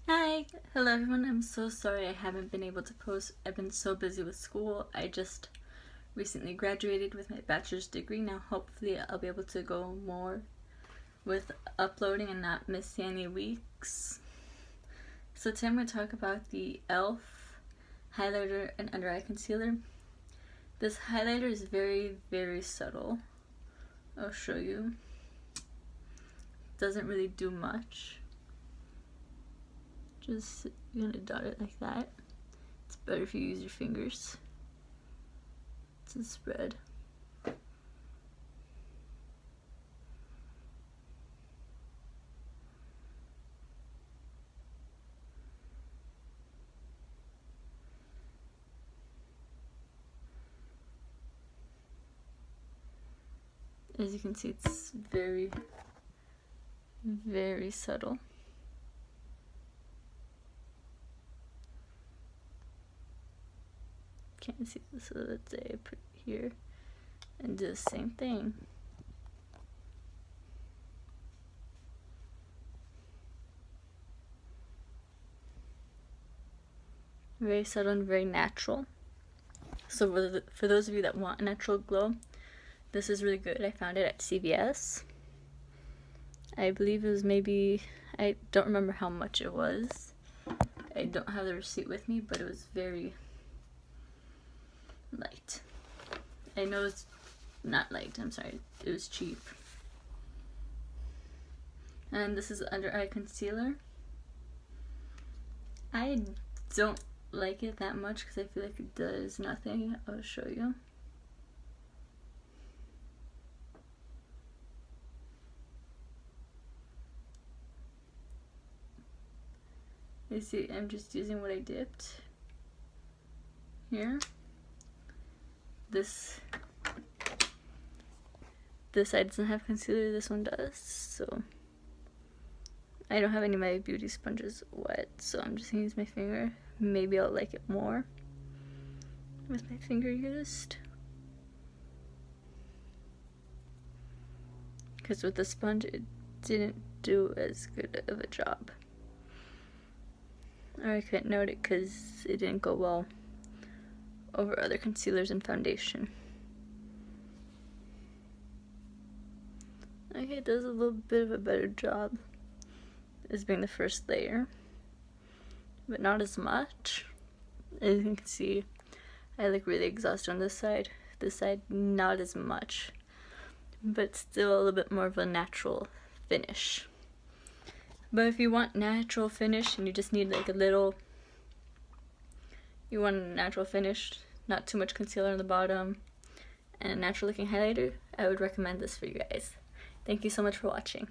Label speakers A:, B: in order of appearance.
A: Hi! Hello everyone, I'm so sorry I haven't been able to post. I've been so busy with school. I just recently graduated with my bachelor's degree. Now hopefully I'll be able to go more with uploading and not miss any weeks. So today I'm going to talk about the E.L.F highlighter and under eye concealer. This highlighter is very, very subtle. I'll show you. Doesn't really do much. Just, you're gonna dot it like that. It's better if you use your fingers to spread. As you can see, it's very, very subtle. Can't see this, so let's say I put it here and do the same thing. Very subtle and very natural. So for those of you that want a natural glow, this is really good. I found it at CVS. I believe it was maybe, I don't remember how much it was. I don't have the receipt with me, but it was very light. I know it's not light, I'm sorry, it was cheap. And this is under eye concealer. I don't like it that much because I feel like it does nothing. I'll show you. You see, I'm just using what I dipped here. This side doesn't have concealer, this one does, so I don't have any of my beauty sponges wet, so I'm just gonna use my finger. Maybe I'll like it more with my finger used, because with the sponge it didn't do as good of a job, or I couldn't note it because it didn't go well over other concealers and foundation. Okay, it does a little bit of a better job as being the first layer, but not as much. As you can see, I look really exhausted on this side not as much, but still a little bit more of a natural finish. But if you want natural finish and you just need like a little, you want a natural finish, not too much concealer on the bottom, and a natural looking highlighter, I would recommend this for you guys. Thank you so much for watching.